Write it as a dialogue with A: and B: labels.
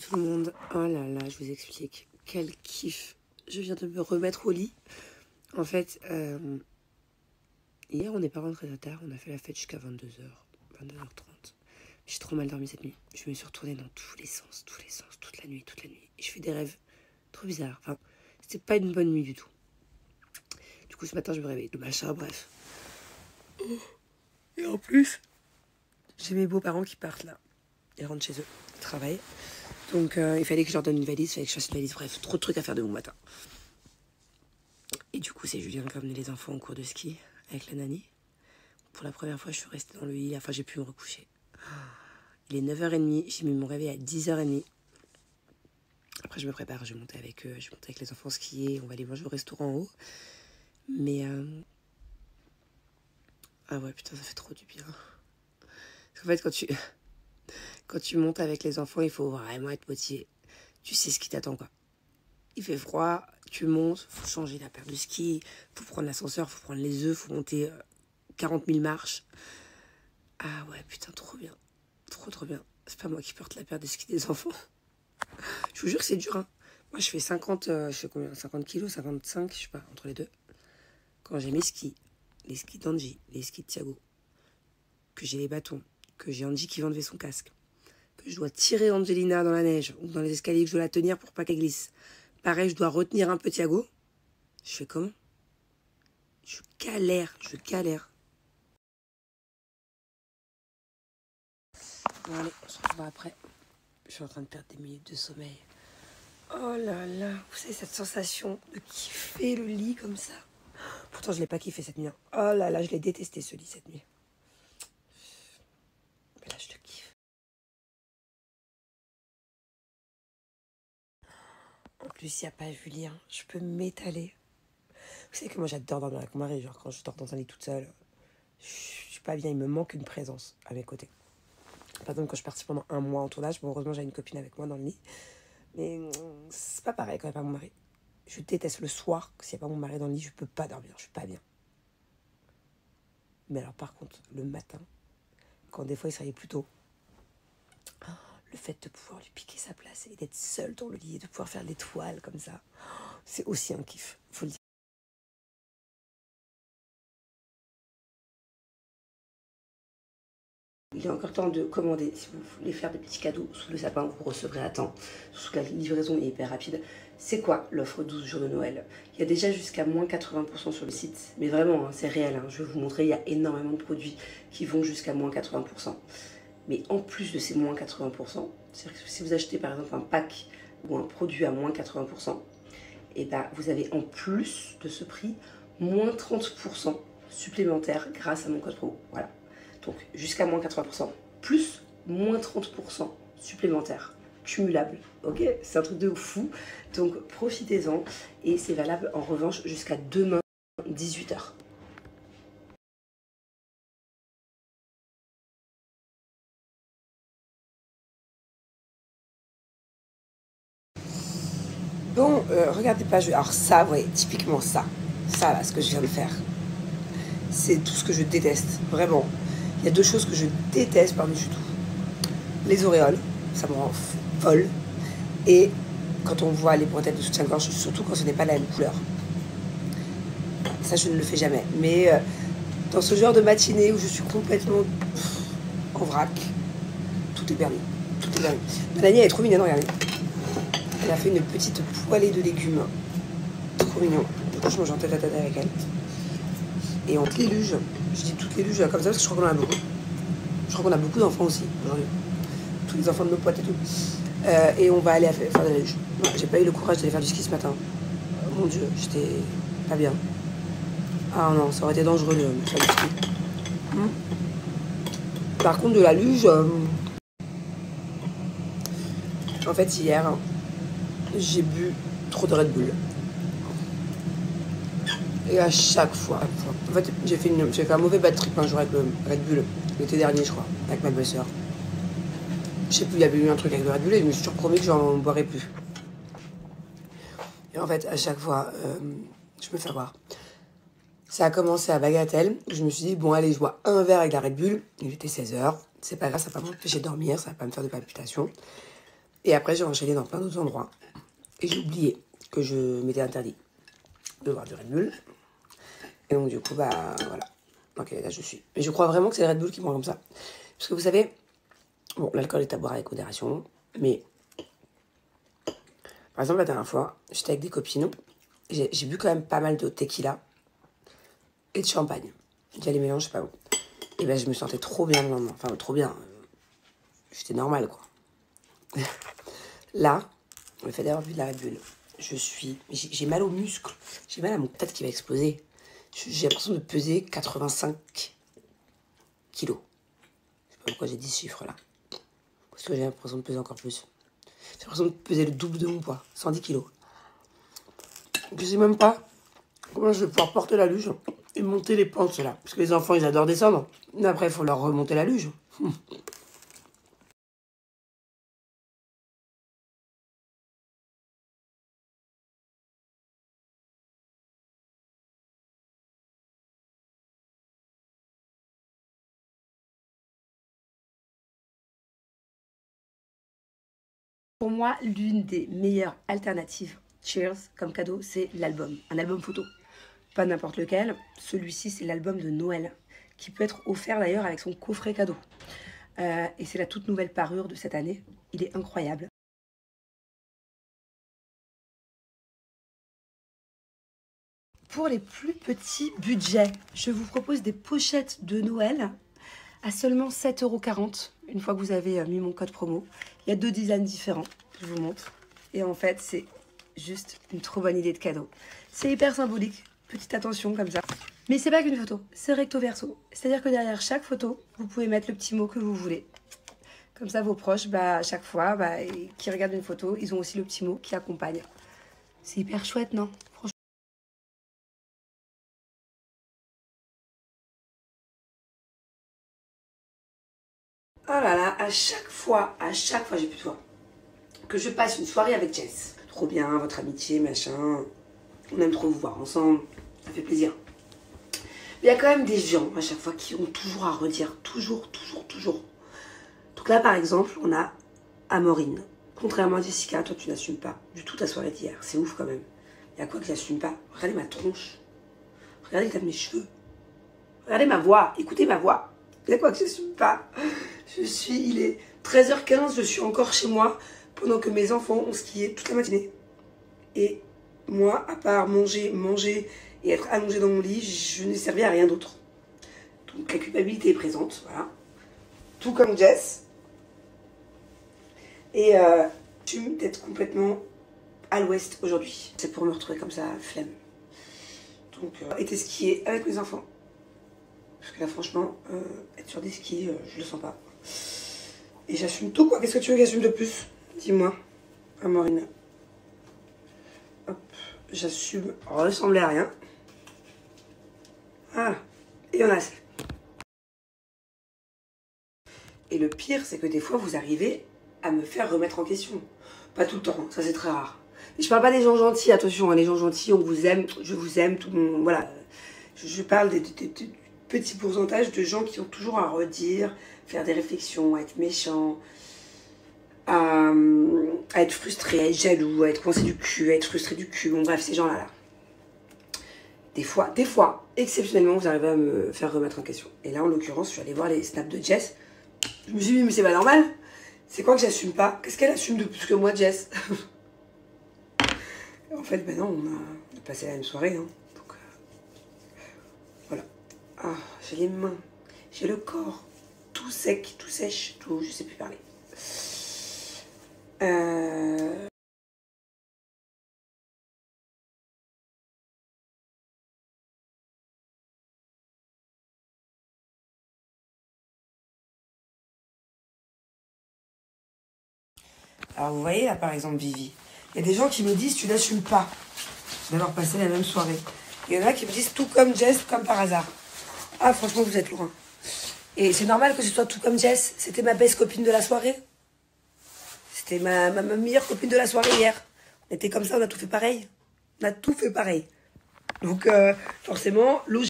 A: tout le monde. Oh là là, je vous explique. Quel kiff. Je viens de me remettre au lit. En fait, hier, on n'est pas rentré tard. On a fait la fête jusqu'à 22h, 22h30. J'ai trop mal dormi cette nuit. Je me suis retournée dans tous les sens, toute la nuit. Et je fais des rêves trop bizarres. Enfin, c'était pas une bonne nuit du tout. Du coup, ce matin, je me réveille. Le machin, bref. Et en plus, j'ai mes beaux-parents qui partent là. Ils rentrent chez eux. Ils travaillent. Donc, il fallait que je leur donne une valise. Il fallait que je fasse une valise. Bref, trop de trucs à faire de bon matin. Et du coup, c'est Julien qui a amené les enfants en cours de ski avec la nanny. Pour la première fois, je suis restée dans le lit. Enfin, j'ai pu me recoucher. Il est 9h30. J'ai mis mon réveil à 10h30. Après, je me prépare. Je vais monter avec eux. Je vais monter avec les enfants skier. On va aller manger au restaurant en haut. Mais... Ah ouais, putain, ça fait trop du bien. Parce qu'en fait, quand tu montes avec les enfants, il faut vraiment être motivé. Tu sais ce qui t'attend, quoi. Il fait froid, tu montes, faut changer la paire de skis, faut prendre l'ascenseur, faut prendre les œufs, faut monter 40 000 marches. Ah ouais, putain, trop bien. Trop bien. C'est pas moi qui porte la paire de skis des enfants. Je vous jure que c'est dur, hein. Moi, je fais 50, je fais combien 50 kilos, 55, je sais pas, entre les deux. Quand j'ai mes skis, les skis d'Angie, les skis de Thiago, que j'ai les bâtons, que j'ai Angie qui vient enlever son casque, que je dois tirer Angelina dans la neige ou dans les escaliers, que je dois la tenir pour pas qu'elle glisse. Pareil, je dois retenir un peu Thiago. Je fais comment? Je galère. Bon allez, on se revoit après. Je suis en train de perdre des minutes de sommeil. Oh là là, vous savez cette sensation de kiffer le lit comme ça. Pourtant, je l'ai pas kiffé cette nuit. Oh là là, je l'ai détesté ce lit cette nuit. Mais là, je le kiffe. En plus, il n'y a pas Julien. Je peux m'étaler. Vous savez que moi, j'adore dormir avec mon mari. Genre, quand je dors dans un lit toute seule, je suis pas bien. Il me manque une présence à mes côtés. Par exemple, quand je suis partie pendant un mois en tournage, bon, heureusement, j'avais une copine avec moi dans le lit. Mais c'est pas pareil quand il n'y a pas mon mari. Je déteste le soir, s'il n'y a pas mon mari dans le lit, je peux pas dormir. Je suis pas bien. Mais alors, par contre, le matin, quand des fois il se réveille plus tôt, le fait de pouvoir lui piquer sa place et d'être seule dans le lit et de pouvoir faire l'étoile comme ça, c'est aussi un kiff, faut le dire. Il est encore temps de commander. Si vous voulez faire des petits cadeaux sous le sapin, vous recevrez à temps. Surtout que la livraison est hyper rapide. C'est quoi l'offre 12 jours de Noël? Il y a déjà jusqu'à moins 80% sur le site. Mais vraiment, hein, c'est réel. Hein. Je vais vous montrer, il y a énormément de produits qui vont jusqu'à moins 80%. Mais en plus de ces moins 80%, c'est-à-dire que si vous achetez par exemple un pack ou un produit à moins 80%, et ben vous avez en plus de ce prix, moins 30% supplémentaire grâce à mon code promo. Voilà. Donc jusqu'à moins 80%, plus moins 30% supplémentaire, cumulable. Ok, c'est un truc de fou. Donc profitez-en. Et c'est valable en revanche jusqu'à demain, 18h. Bon, regardez pas. Alors ça, ouais, typiquement ça. Ça, là, ce que je viens de faire. C'est tout ce que je déteste, vraiment. Il y a deux choses que je déteste par-dessus tout. Les auréoles, ça me rend folle. Et quand on voit les bretelles de soutien-gorge, surtout quand ce n'est pas la même couleur. Ça, je ne le fais jamais. Mais dans ce genre de matinée où je suis complètement en vrac, tout est permis. Tout est permis. Mélanie, elle est trop mignonne, regardez. Elle a fait une petite poêlée de légumes. Trop mignon. Du coup, je mange en tête à tête avec elle. Et on les luge. Je dis toutes les luges comme ça parce que je crois qu'on en a beaucoup. Je crois qu'on a beaucoup d'enfants aussi aujourd'hui. Tous les enfants de nos potes et tout. Et on va aller faire des luges. J'ai pas eu le courage d'aller faire du ski ce matin. Mon Dieu, j'étais pas bien. Ah non, ça aurait été dangereux de faire du ski. Par contre, de la luge... En fait, hier, j'ai bu trop de Red Bull. Et à chaque fois... En fait, j'ai fait un mauvais bad trip un jour avec le Red Bull. L'été dernier, je crois, avec ma belle-sœur. Je sais plus, il y avait eu un truc avec le Red Bull et je me suis toujours promis que j'en boirais plus. Et en fait, à chaque fois, je me fais avoir. Ça a commencé à bagatelle. Je me suis dit, bon, allez, je bois un verre avec la Red Bull. Il était 16h. C'est pas grave, ça va pas m'empêcher de dormir, ça va pas me faire de palpitations. Et après, j'ai enchaîné dans plein d'autres endroits. Et j'ai oublié que je m'étais interdit de boire du Red Bull. Et donc, du coup, bah, voilà. Dans quel état je suis. Mais je crois vraiment que c'est le Red Bull qui me rend comme ça. Parce que vous savez, bon, l'alcool est à boire avec modération. Mais, par exemple, la dernière fois, j'étais avec des copines. J'ai bu quand même pas mal de tequila et de champagne. Il y a les mélanges, je sais pas où. Et ben, je me sentais trop bien le lendemain. Enfin, trop bien. J'étais normale, quoi. Là, le fait d'avoir bu de la Red Bull, j'ai mal aux muscles. J'ai mal à mon tête qui va exploser. J'ai l'impression de peser 85 kilos. Je sais pas pourquoi j'ai dit ce chiffre-là. Parce que j'ai l'impression de peser encore plus. J'ai l'impression de peser le double de mon poids. 110 kilos. Je sais même pas comment je vais pouvoir porter la luge et monter les pentes, là. Parce que les enfants, ils adorent descendre. Mais après, il faut leur remonter la luge. Pour moi, l'une des meilleures alternatives Cheers comme cadeau, c'est l'album. Un album photo. Pas n'importe lequel. Celui-ci, c'est l'album de Noël, qui peut être offert d'ailleurs avec son coffret cadeau. Et c'est la toute nouvelle parure de cette année. Il est incroyable. Pour les plus petits budgets, je vous propose des pochettes de Noël à seulement 7,40 €, une fois que vous avez mis mon code promo. Il y a 2 designs différents, je vous montre. Et en fait, c'est juste une trop bonne idée de cadeau. C'est hyper symbolique, petite attention comme ça. Mais c'est pas qu'une photo, c'est recto verso. C'est-à-dire que derrière chaque photo, vous pouvez mettre le petit mot que vous voulez. Comme ça, vos proches, à chaque fois, qui regardent une photo, ils ont aussi le petit mot qui accompagne. C'est hyper chouette, non? Franchement. Oh là là, à chaque fois, j'ai plus de voix, que je passe une soirée avec Jess. Trop bien, votre amitié, machin. On aime trop vous voir ensemble, ça fait plaisir. Mais il y a quand même des gens, à chaque fois, qui ont toujours à redire. Toujours. Donc là, par exemple, on a Amorine. Contrairement à Jessica, toi, tu n'assumes pas du tout ta soirée d'hier. C'est ouf quand même. Il y a quoi que j'assume pas? Regardez ma tronche. Regardez l'état de mes cheveux. Regardez ma voix. Écoutez ma voix. Il y a quoi que j'assume pas? Il est 13h15, je suis encore chez moi pendant que mes enfants ont skié toute la matinée. Et moi, à part manger et être allongée dans mon lit, je n'ai servi à rien d'autre. Donc la culpabilité est présente, voilà. Tout comme Jess. Et j'assume d'être complètement à l'ouest aujourd'hui. C'est pour me retrouver comme ça, flemme. Donc, été skier avec mes enfants. Parce que là, franchement, être sur des skis, je le sens pas. Et j'assume tout, quoi. Qu'est-ce que tu veux que j'assume de plus? Dis-moi, Amorine. Hop, j'assume ressembler à rien. Ah, et on a assez. Et le pire, c'est que des fois, vous arrivez à me faire remettre en question. Pas tout le temps, ça c'est très rare. Et je parle pas des gens gentils, attention, hein, les gens gentils, on vous aime, je vous aime, tout le monde, voilà. Je parle des petits pourcentages de gens qui ont toujours à redire, faire des réflexions, à être méchants, à être frustrés, à être jaloux, à être coincé du cul, à être frustré du cul, bon bref, ces gens-là, là. Des fois, exceptionnellement, vous arrivez à me faire remettre en question. Et là, en l'occurrence, je suis allée voir les snaps de Jess. Je me suis dit, mais c'est pas normal. C'est quoi que j'assume pas? Qu'est-ce qu'elle assume de plus que moi, Jess? En fait, ben non, on a passé la même soirée. Hein. Donc, voilà. Ah, j'ai les mains, j'ai le corps, tout sec, tout sèche, tout, je sais plus parler. Alors vous voyez là par exemple Vivi, il y a des gens qui me disent tu n'assumes pas d'avoir passé la même soirée. Il y en a qui me disent tout comme Jess, comme par hasard. Ah franchement vous êtes loin. Et c'est normal que ce soit tout comme Jess, c'était ma best copine de la soirée. C'était ma meilleure copine de la soirée hier. On était comme ça, on a tout fait pareil. On a tout fait pareil. Donc forcément, logique.